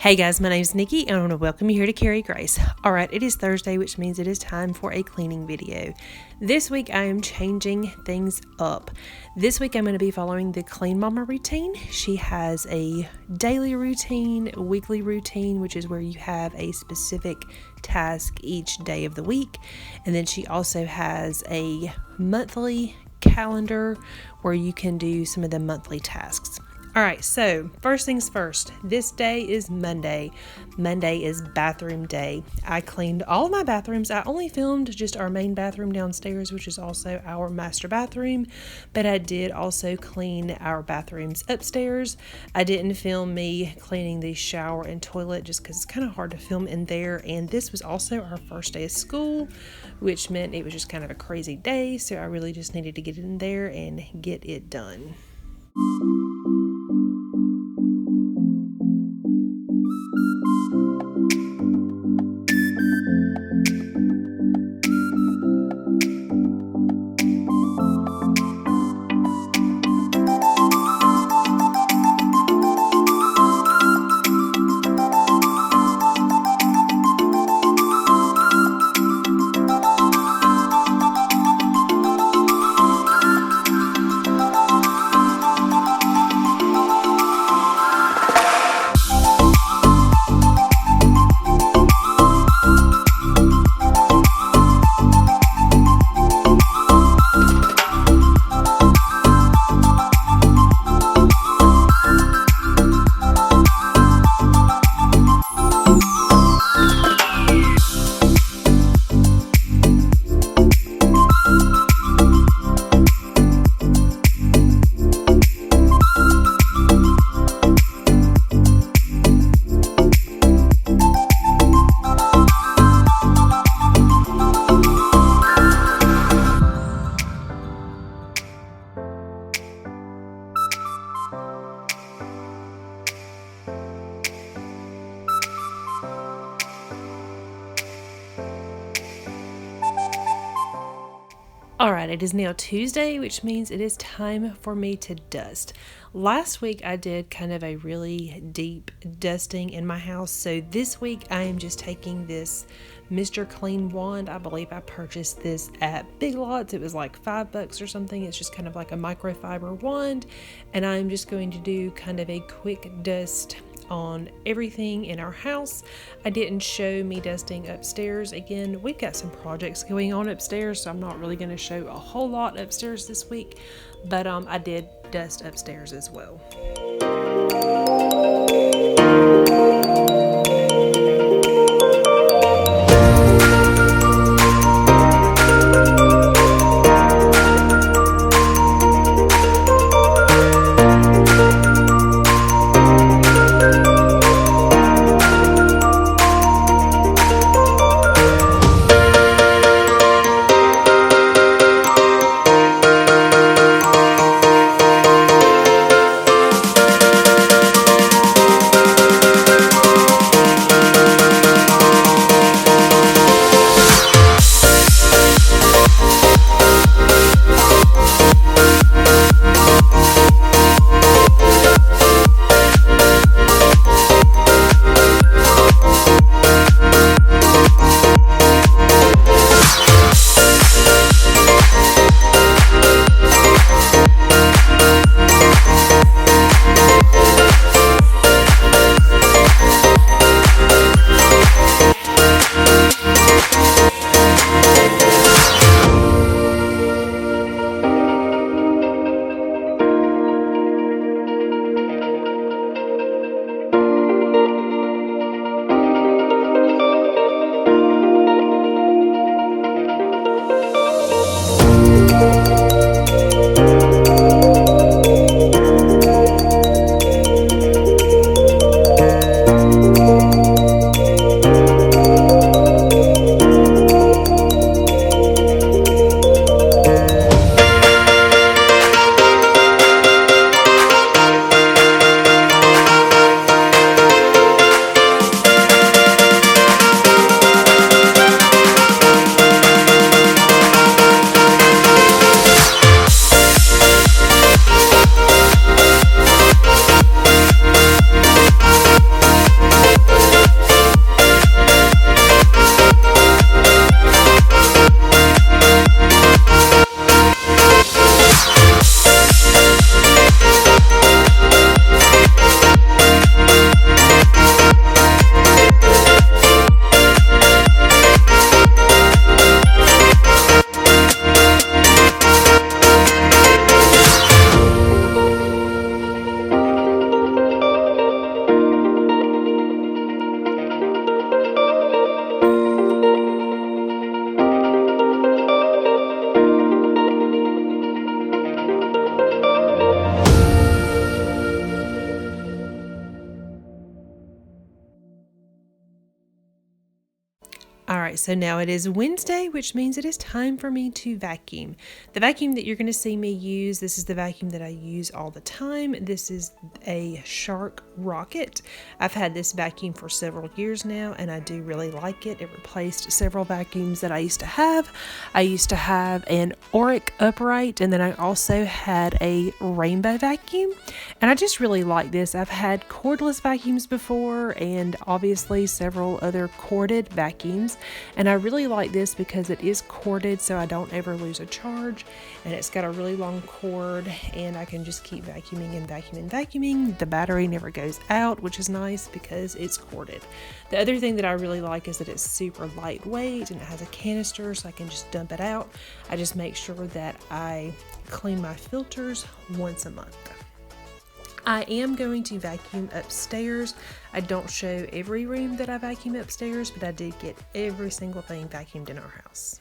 Hey guys, my name is Nikki and I want to welcome you here to Carry Grace. Alright, it is Thursday, which means it is time for a cleaning video. This week I am changing things up. This week I'm going to be following the Clean Mama routine. She has a daily routine, weekly routine, which is where you have a specific task each day of the week. And then she also has a monthly calendar where you can do some of the monthly tasks. Alright, so first things first, this day is Monday. Monday is bathroom day. I cleaned all of my bathrooms. I only filmed just our main bathroom downstairs, which is also our master bathroom, but I did also clean our bathrooms upstairs. I didn't film me cleaning the shower and toilet just because it's kind of hard to film in there, and this was also our first day of school, which meant it was just kind of a crazy day, so I really just needed to get in there and get it done. Alright, it is now Tuesday, which means it is time for me to dust. Last week I did kind of a really deep dusting in my house, so this week I am just taking this Mr. Clean wand. I believe I purchased this at Big Lots. It was like $5 or something. It's just kind of like a microfiber wand, and I'm just going to do kind of a quick dust on everything in our house. I didn't show me dusting upstairs. Again, we've got some projects going on upstairs, so I'm not really going to show a whole lot upstairs this week, but I did dust upstairs as well. right, so now it is Wednesday, which means it is time for me to vacuum. The vacuum that you're going to see me use, this is the vacuum that I use all the time. This is a Shark Rocket. I've had this vacuum for several years now, and I do really like it. It replaced several vacuums that I used to have. I used to have an Auric upright, and then I also had a rainbow vacuum, and I just really like this. I've had cordless vacuums before, and obviously several other corded vacuums, and I really like this because it is corded, so I don't ever lose a charge, and it's got a really long cord, and I can just keep vacuuming and vacuuming and vacuuming. The battery never goes out, which is nice because it's corded. The other thing that I really like is that it's super lightweight and it has a canister, so I can just dump it out. I just make sure that I clean my filters once a month. I am going to vacuum upstairs. I don't show every room that I vacuum upstairs, but I did get every single thing vacuumed in our house.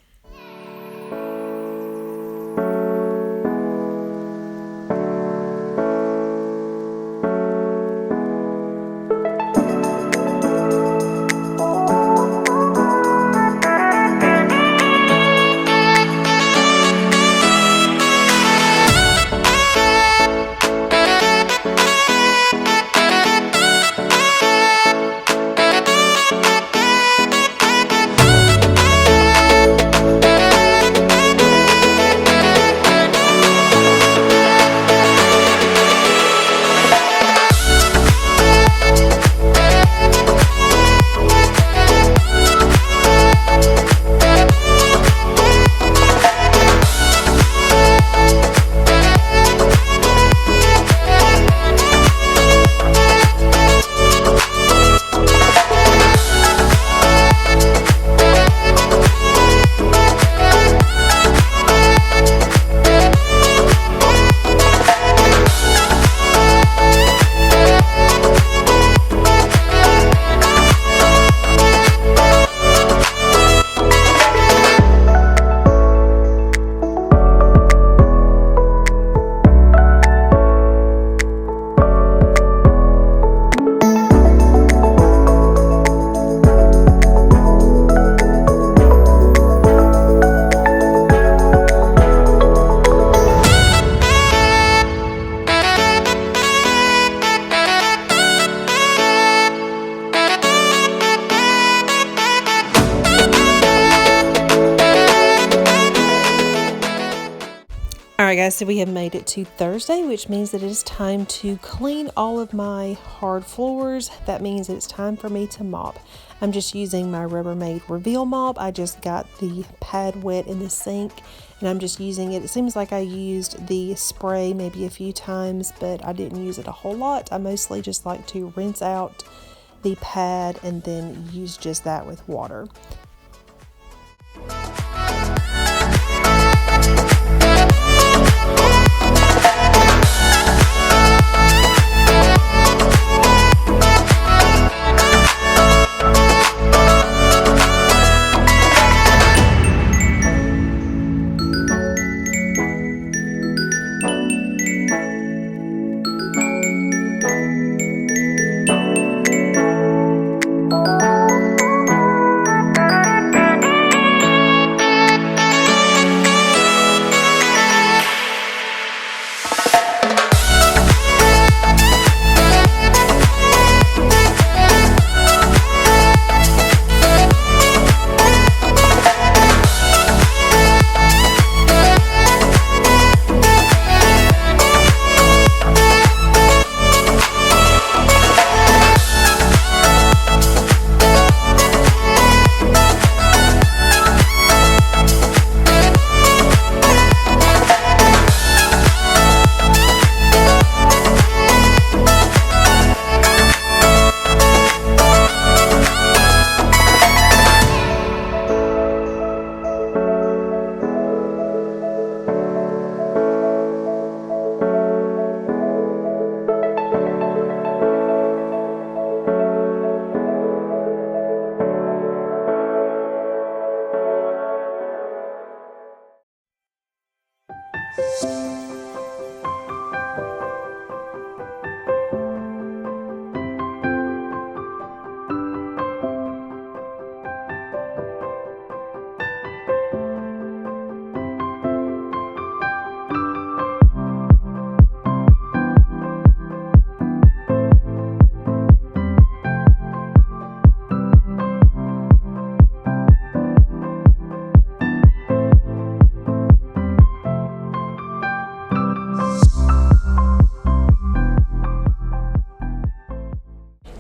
Alright guys, so we have made it to Thursday, which means that it is time to clean all of my hard floors. That means that it's time for me to mop. I'm just using my Rubbermaid Reveal mop. I just got the pad wet in the sink and I'm just using it. It seems like I used the spray maybe a few times, but I didn't use it a whole lot. I mostly just like to rinse out the pad and then use just that with water.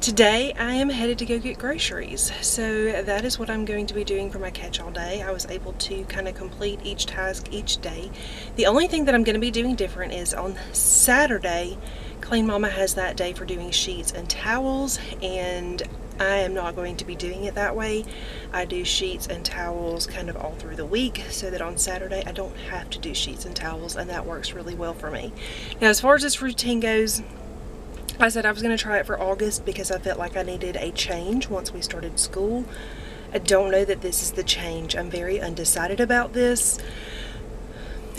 Today I am headed to go get groceries, so that is what I'm going to be doing for my catch-all day. I was able to kind of complete each task each day. The only thing that I'm going to be doing different is on Saturday, Clean Mama has that day for doing sheets and towels, and I am not going to be doing it that way. I do sheets and towels kind of all through the week so that on Saturday I don't have to do sheets and towels, and that works really well for me. Now, as far as this routine goes, I said I was going to try it for August because I felt like I needed a change once we started school. I don't know that this is the change. I'm very undecided about this.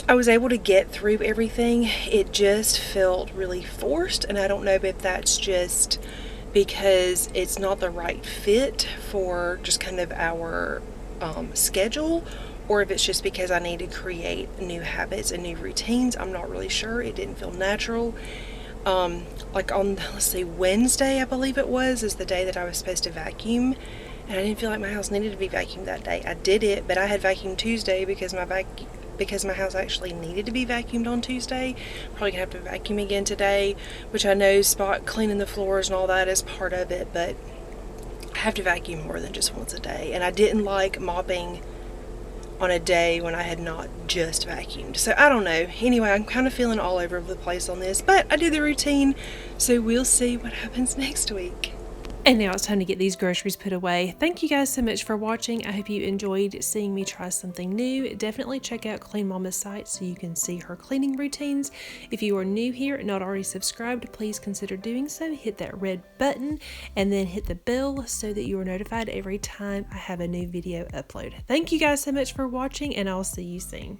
I was able to get through everything. It just felt really forced, and I don't know if that's just because it's not the right fit for just kind of our schedule, or if it's just because I need to create new habits and new routines. I'm not really sure. It didn't feel natural. Like on, let's see, Wednesday, I believe it was, is the day that I was supposed to vacuum, and I didn't feel like my house needed to be vacuumed that day. I did it, but I had vacuumed Tuesday because my house actually needed to be vacuumed on Tuesday. Probably gonna have to vacuum again today, which I know spot cleaning the floors and all that is part of it, but I have to vacuum more than just once a day, and I didn't like mopping on a day when I had not just vacuumed. So I don't know. Anyway, I'm kind of feeling all over the place on this, but I did the routine, so we'll see what happens next week. And now it's time to get these groceries put away. Thank you guys so much for watching. I hope you enjoyed seeing me try something new. Definitely check out Clean Mama's site so you can see her cleaning routines. If you are new here and not already subscribed, please consider doing so. Hit that red button and then hit the bell so that you are notified every time I have a new video upload. Thank you guys so much for watching, and I'll see you soon.